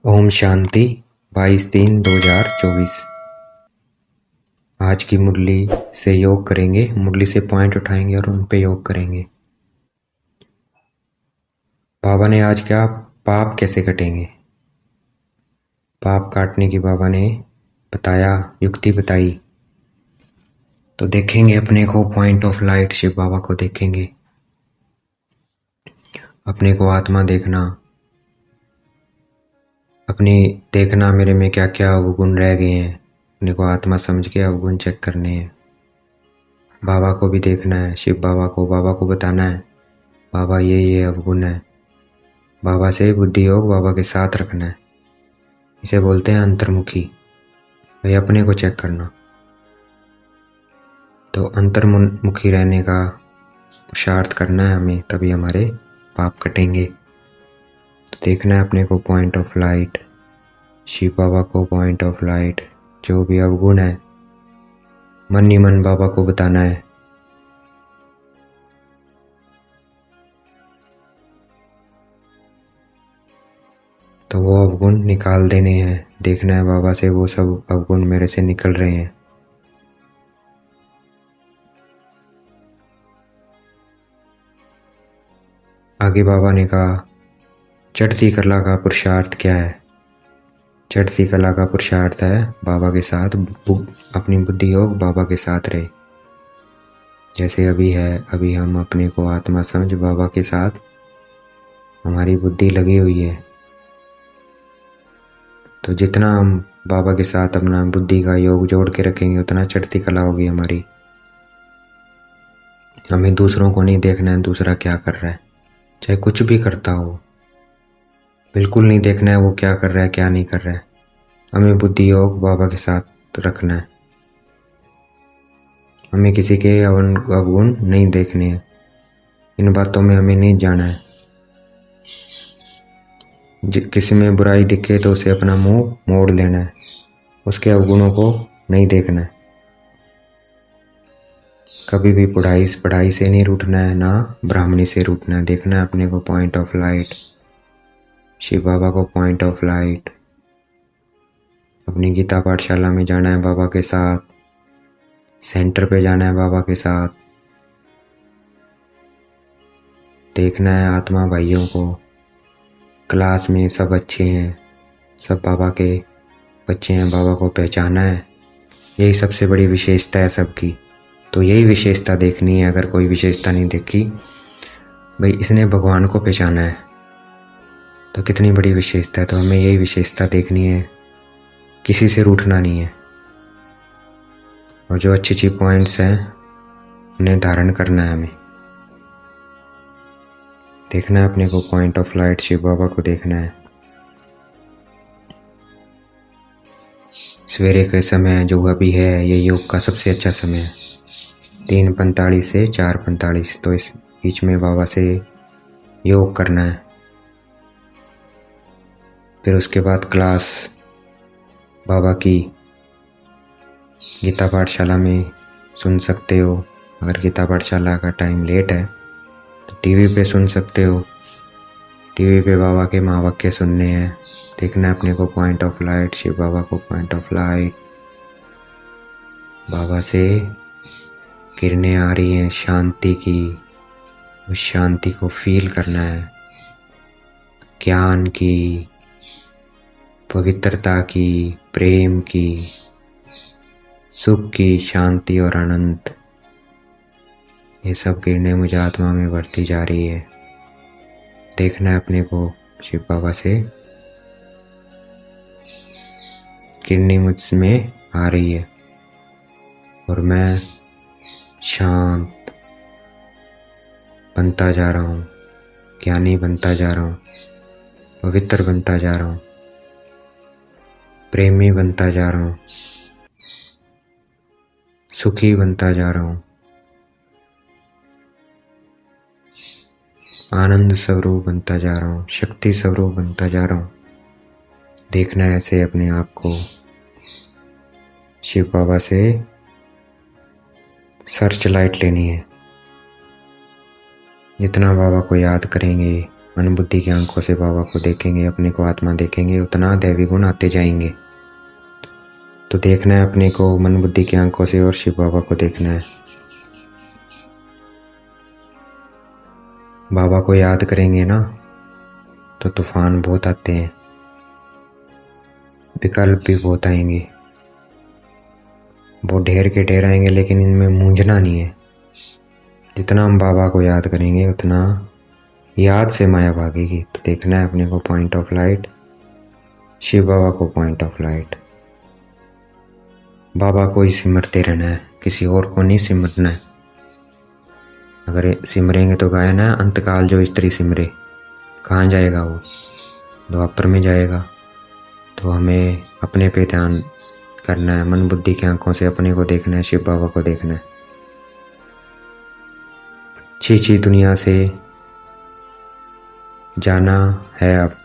ओम शांति 22/3/2024। आज की मुरली से योग करेंगे। मुरली से पॉइंट उठाएंगे और उन पे योग करेंगे। बाबा ने आज क्या पाप कैसे कटेंगे, पाप काटने की बाबा ने बताया, युक्ति बताई। तो देखेंगे अपने को पॉइंट ऑफ लाइट शिव बाबा को देखेंगे, अपने को आत्मा देखना, अपनी देखना मेरे में क्या क्या अवगुण रह गए हैं, अपने को आत्मा समझ के अवगुण चेक करने हैं। बाबा को भी देखना है, शिव बाबा को बताना है, बाबा ये अवगुण है। बाबा से बुद्धि योग बाबा के साथ रखना है। इसे बोलते हैं अंतर्मुखी। भाई अपने को चेक करना। तो अंतर्मुखी रहने का पुरुषार्थ करना है हमें, तभी हमारे पाप कटेंगे। तो देखना है अपने को पॉइंट ऑफ लाइट, शिव बाबा को पॉइंट ऑफ लाइट, जो भी अवगुण है मन ही मन बाबा को बताना है। तो वो अवगुण निकाल देने हैं। देखना है बाबा से वो सब अवगुण मेरे से निकल रहे हैं। आगे बाबा ने कहा चढ़ती कला का पुरुषार्थ क्या है। चढ़ती कला का पुरुषार्थ है बाबा के साथ अपनी बुद्धि योग बाबा के साथ रहे। जैसे अभी है, अभी हम अपने को आत्मा समझ बाबा के साथ हमारी बुद्धि लगी हुई है। तो जितना हम बाबा के साथ अपना बुद्धि का योग जोड़ के रखेंगे उतना चढ़ती कला होगी हमारी। हमें दूसरों को नहीं देखना है दूसरा क्या कर रहा है, चाहे कुछ भी करता हो, बिल्कुल नहीं देखना है वो क्या कर रहा है क्या नहीं कर रहा है। हमें बुद्धि योग बाबा के साथ रखना है। हमें किसी के अवगुण नहीं देखने हैं, इन बातों में हमें नहीं जाना है। किसी में बुराई दिखे तो उसे अपना मुंह मोड़ लेना है, उसके अवगुणों को नहीं देखना है। कभी भी पढ़ाई से नहीं रूठना है, ना ब्राह्मणी से रूठना है। देखना है अपने को पॉइंट ऑफ लाइट, शिव बाबा को पॉइंट ऑफ लाइट। अपनी गीता पाठशाला में जाना है बाबा के साथ, सेंटर पे जाना है बाबा के साथ। देखना है आत्मा भाइयों को, क्लास में सब अच्छे हैं, सब बाबा के बच्चे हैं, बाबा को पहचाना है। यही सबसे बड़ी विशेषता है सबकी। तो यही विशेषता देखनी है। अगर कोई विशेषता नहीं देखी, भाई इसने भगवान को पहचाना है तो कितनी बड़ी विशेषता है। तो हमें यही विशेषता देखनी है, किसी से रूठना नहीं है। और जो अच्छी अच्छी पॉइंट्स हैं उन्हें धारण करना है। हमें देखना है अपने को पॉइंट ऑफ लाइट, शिव बाबा को देखना है। सवेरे के समय जो अभी है ये योग का सबसे अच्छा समय है, 3:45 से 4:45। तो इस बीच में बाबा से योग करना है। फिर उसके बाद क्लास बाबा की गीता पाठशाला में सुन सकते हो। अगर गीता पाठशाला का टाइम लेट है तो टीवी पे सुन सकते हो। टीवी पे बाबा के महावाक्य सुनने हैं। देखना है अपने को पॉइंट ऑफ लाइट, शिव बाबा को पॉइंट ऑफ लाइट। बाबा से किरणें आ रही हैं शांति की, उस शांति को फील करना है। ज्ञान की, पवित्रता की, प्रेम की, सुख की, शांति और आनंद, ये सब किरणें मुझे आत्मा में बढ़ती जा रही है। देखना है अपने को शिव बाबा से किरणें मुझ में आ रही है और मैं शांत बनता जा रहा हूँ, ज्ञानी बनता जा रहा हूँ, पवित्र बनता जा रहा हूँ, प्रेमी बनता जा रहा हूँ, सुखी बनता जा रहा हूँ, आनंद स्वरूप बनता जा रहा हूँ, शक्ति स्वरूप बनता जा रहा हूँ। देखना है ऐसे अपने आप को। शिव बाबा से सर्च लाइट लेनी है। जितना बाबा को याद करेंगे मन बुद्धि की आंखों से बाबा को देखेंगे, अपने को आत्मा देखेंगे, उतना दैवी गुण आते जाएंगे। तो देखना है अपने को मन बुद्धि की आंखों से और शिव बाबा को देखना है। बाबा को याद करेंगे ना तो तूफान बहुत आते हैं, विकल्प भी बहुत आएंगे, बहुत ढेर के ढेर आएंगे, लेकिन इनमें मूंझना नहीं है। जितना हम बाबा को याद करेंगे उतना याद से माया भागेगी। तो देखना है अपने को पॉइंट ऑफ लाइट, शिव बाबा को पॉइंट ऑफ लाइट। बाबा को ही सिमरते रहना है, किसी और को नहीं सिमरना है। अगर सिमरेंगे तो गायन है, अंतकाल जो स्त्री सिमरे कहाँ जाएगा, वो द्वापर में जाएगा। तो हमें अपने पे ध्यान करना है, मन बुद्धि की आंखों से अपने को देखना है, शिव बाबा को देखना है। छी दुनिया से जाना है। अब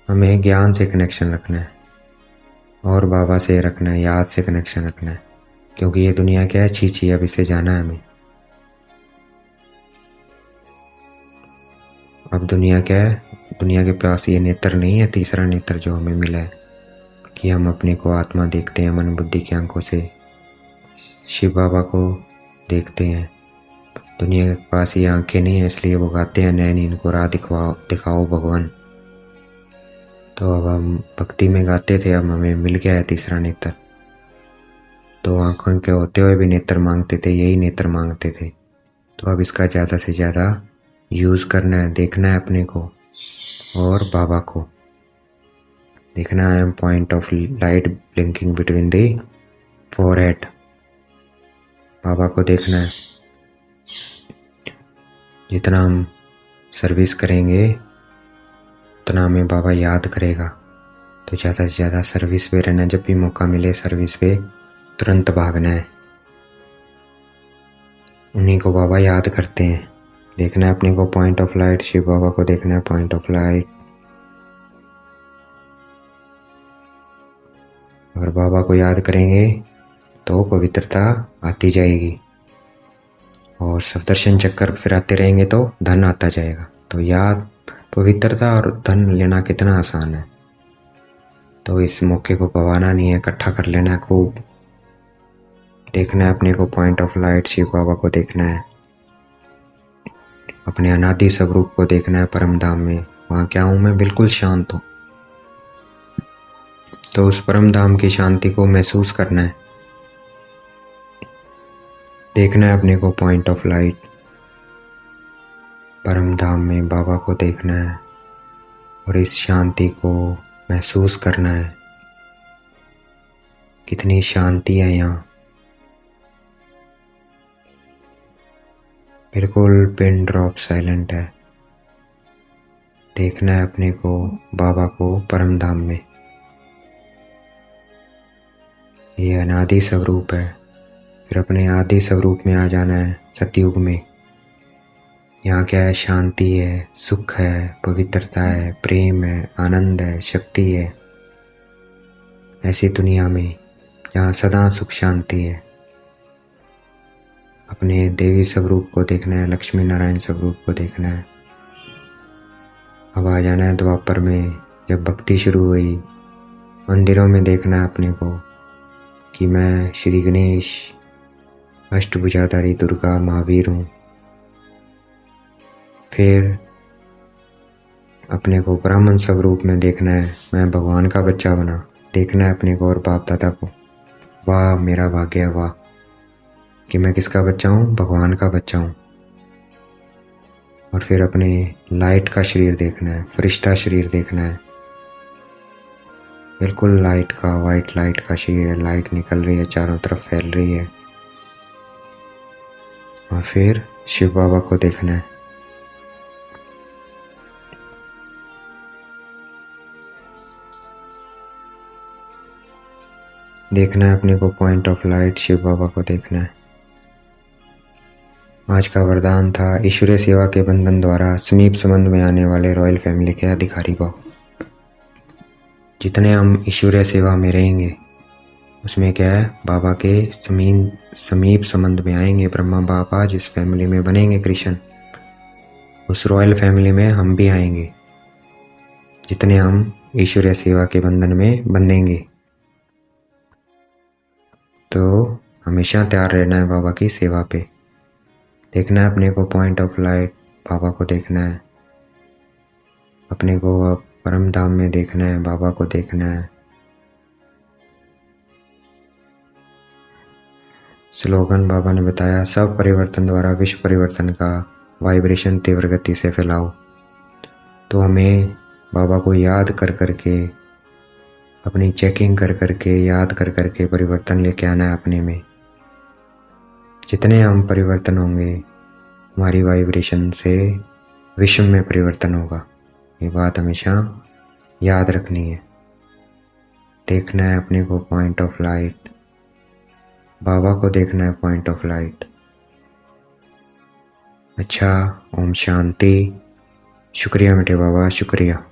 हमें ज्ञान से कनेक्शन रखना है और बाबा से रखना है, याद से कनेक्शन रखना है, क्योंकि ये दुनिया क्या है, छी अब इसे जाना है हमें। अब दुनिया क्या है, दुनिया के पास ये नेत्र नहीं है, तीसरा नेत्र जो हमें मिला है कि हम अपने को आत्मा देखते हैं, मन बुद्धि की आंखों से शिव बाबा को देखते हैं। दुनिया के पास ये आंखें नहीं है, इसलिए वो गाते हैं, नैन इनको राह दिखाओ भगवान। तो अब हम भक्ति में गाते थे, अब हमें मिल गया है तीसरा नेत्र। तो आंखों के होते हुए भी नेत्र मांगते थे, यही नेत्र मांगते थे। तो अब इसका ज़्यादा से ज़्यादा यूज़ करना है, देखना है अपने को और बाबा को देखना है। Point of light blinking between the forehead, बाबा को देखना है। जितना हम सर्विस करेंगे उतना हमें बाबा याद करेगा। तो ज़्यादा से ज़्यादा सर्विस पे रहना, जब भी मौका मिले सर्विस पे तुरंत भागना है। उन्हीं को बाबा याद करते हैं। देखना है अपने को पॉइंट ऑफ लाइट, शिव बाबा को देखना है पॉइंट ऑफ लाइट। अगर बाबा को याद करेंगे तो पवित्रता आती जाएगी और सप्तर्षण चक्कर फिर आते रहेंगे तो धन आता जाएगा। तो याद, पवित्रता और धन लेना कितना आसान है। तो इस मौके को गंवाना नहीं है, इकट्ठा कर लेना है खूब। देखना है अपने को पॉइंट ऑफ लाइट, शिव बाबा को देखना है, अपने अनादि स्वरूप को देखना है परम धाम में। वहाँ क्या हूँ मैं, बिल्कुल शांत हूँ। तो उस परम धाम की शांति को महसूस करना है। देखना है अपने को पॉइंट ऑफ लाइट, परम धाम में बाबा को देखना है और इस शांति को महसूस करना है। कितनी शांति है यहाँ, बिल्कुल पिन ड्रॉप साइलेंट है। देखना है अपने को बाबा को परम धाम में। ये अनादि स्वरूप है, फिर अपने आदि स्वरूप में आ जाना है सतयुग में। यहाँ क्या है, शांति है, सुख है, पवित्रता है, प्रेम है, आनंद है, शक्ति है। ऐसी दुनिया में जहाँ सदा सुख शांति है। अपने देवी स्वरूप को देखना है, लक्ष्मी नारायण स्वरूप को देखना है। अब आ जाना है द्वापर में, जब भक्ति शुरू हुई मंदिरों में देखना है अपने को कि मैं श्री गणेश, अष्टभुजाधारी दुर्गा, महावीर हूँ। फिर अपने को ब्राह्मण स्वरूप में देखना है, मैं भगवान का बच्चा बना। देखना है अपने को और बाप दादा को, वाह मेरा भाग्य है, वाह कि मैं किसका बच्चा हूँ, भगवान का बच्चा हूँ। और फिर अपने लाइट का शरीर देखना है, फरिश्ता शरीर देखना है, बिल्कुल लाइट का, वाइट लाइट का शरीर है। लाइट निकल रही है, चारों तरफ फैल रही है। और फिर शिव बाबा को देखना है। देखना है अपने को पॉइंट ऑफ लाइट, शिव बाबा को देखना है। आज का वरदान था, ईश्वरीय सेवा के बंधन द्वारा समीप संबंध में आने वाले रॉयल फैमिली के अधिकारी भाव। जितने हम ईश्वरीय सेवा में रहेंगे उसमें क्या है, बाबा के समीप संबंध में आएंगे। ब्रह्मा बाबा जिस फैमिली में बनेंगे कृष्ण, उस रॉयल फैमिली में हम भी आएंगे जितने हम ईश्वरीय सेवा के बंधन में बंधेंगे। तो हमेशा तैयार रहना है बाबा की सेवा पे। देखना है अपने को पॉइंट ऑफ लाइट बाबा को देखना है, अपने को अब परम धाम में देखना है, बाबा को देखना है। स्लोगन बाबा ने बताया, सब परिवर्तन द्वारा विश्व परिवर्तन का वाइब्रेशन तीव्र गति से फैलाओ। तो हमें बाबा को याद कर करके, अपनी चेकिंग कर करके, याद कर करके परिवर्तन लेके आना है अपने में। जितने हम परिवर्तन होंगे हमारी वाइब्रेशन से विश्व में परिवर्तन होगा। ये बात हमेशा याद रखनी है। देखना है अपने को पॉइंट ऑफ लाइट, बाबा को देखना है पॉइंट ऑफ लाइट। अच्छा, ओम शांति। शुक्रिया मीठे बाबा, शुक्रिया।